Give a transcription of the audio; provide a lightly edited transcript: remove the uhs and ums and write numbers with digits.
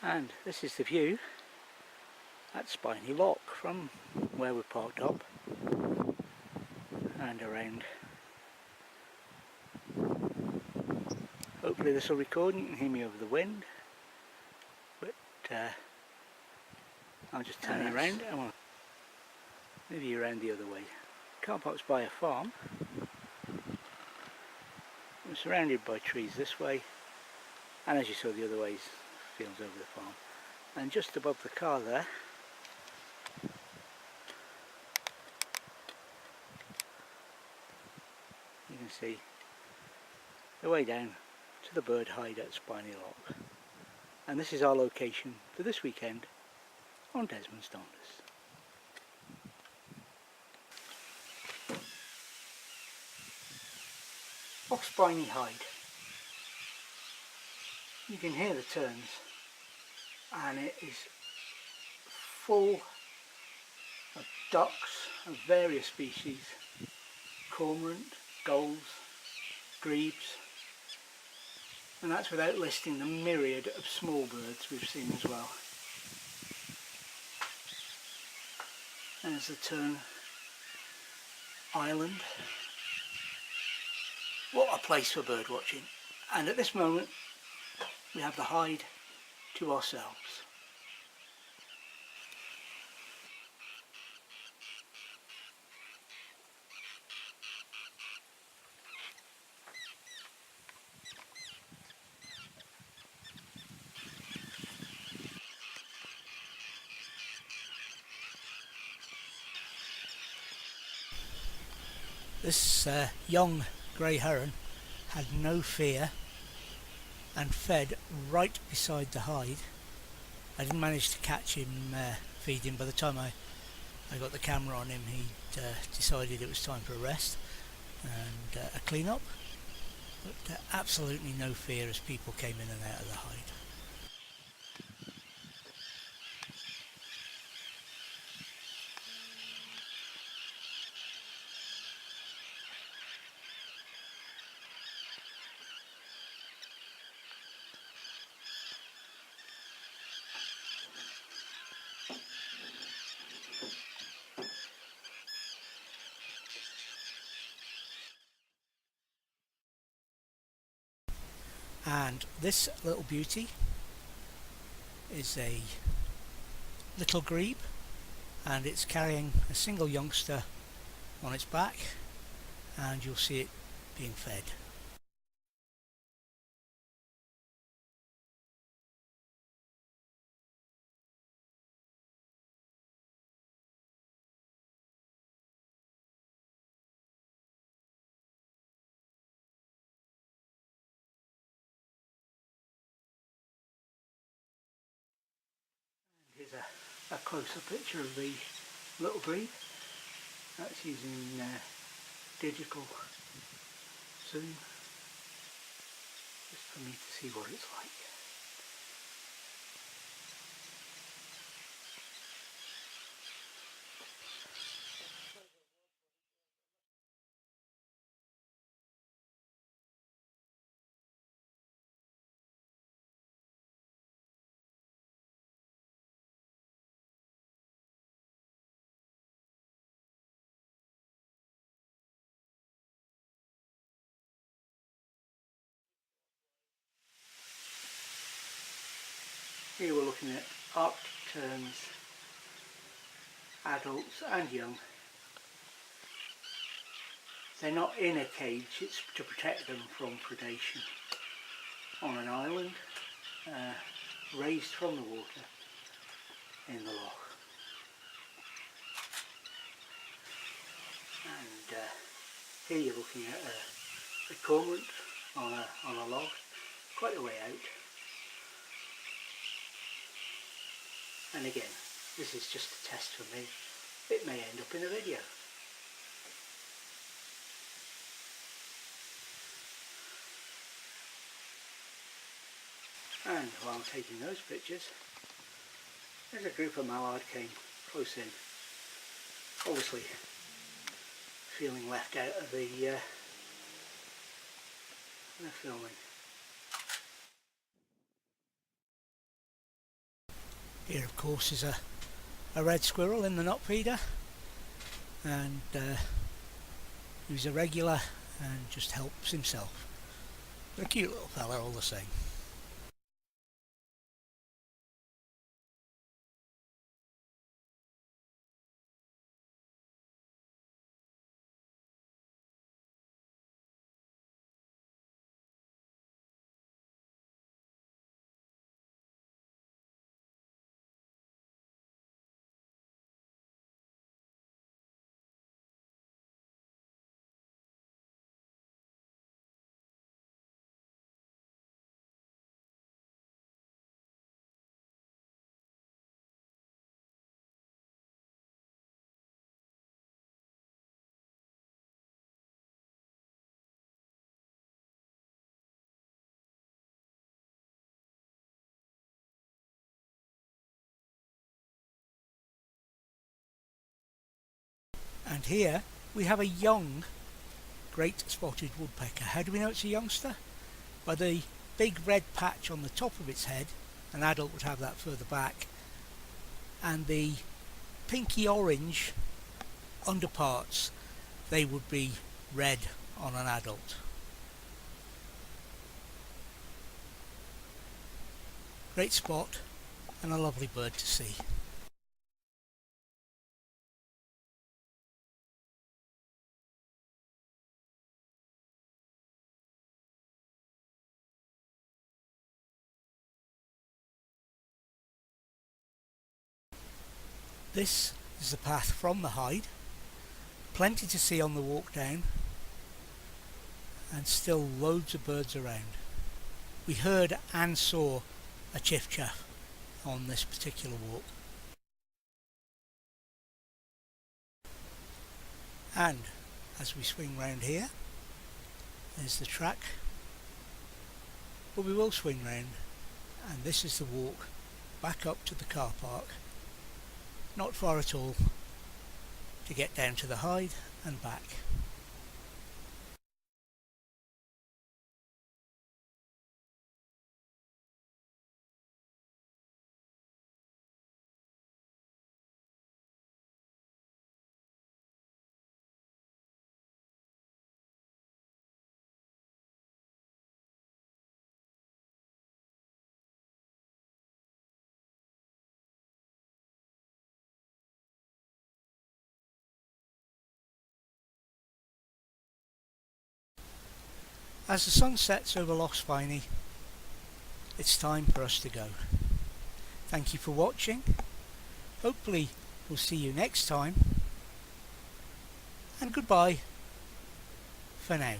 And this is the view at Spynie Loch from where we're parked up and around. Hopefully this will record and you can hear me over the wind, but I'll just turn you around. I want to move you around the other way. Car park's by a farm. We're surrounded by trees this way, and as you saw the other way is fields over the farm. And just above the car there, you can see the way down to the bird hide at Spynie Loch. And this is our location for this weekend on Desmond's Donders. Loch Spynie hide. You can hear the terns, and it is full of ducks of various species, cormorant, gulls, grebes, and that's without listing the myriad of small birds we've seen as well. There's the Tern Island. What a place for bird watching. And at this moment we have the hide to ourselves. This young grey heron had no fear and fed right beside the hide. I didn't manage to catch him feeding. By the time I got the camera on him, he'd decided it was time for a rest and a clean up, but absolutely no fear as people came in and out of the hide. And this little beauty is a little grebe, and it's carrying a single youngster on its back, and you'll see it being fed. Here's a closer picture of the little grebe. That's using digital zoom, just for me to see what it's like. Here we're looking at Arctic terns, adults and young. They're not in a cage, it's to protect them from predation. On an island, raised from the water in the loch. And here you're looking at a cormorant on a log, quite a way out. And again, this is just a test for me. It may end up in a video. And while taking those pictures, there's a group of mallard came close in, obviously feeling left out of the filming. Here of course is a red squirrel in the knot feeder, and who's a regular and just helps himself. But a cute little fella all the same. And here we have a young great spotted woodpecker. How do we know it's a youngster? By the big red patch on the top of its head. An adult would have that further back, and the pinky orange underparts, they would be red on an adult. Great spot and a lovely bird to see. This is the path from the hide. Plenty to see on the walk down, and still loads of birds around. We heard and saw a chiff-chaff on this particular walk. And as we swing round here, there's the track, but we will swing round, and this is the walk back up to the car park. Not far at all to get down to the hide and back. As the sun sets over Loch Spynie, it's time for us to go. Thank you for watching. Hopefully we'll see you next time, and goodbye for now.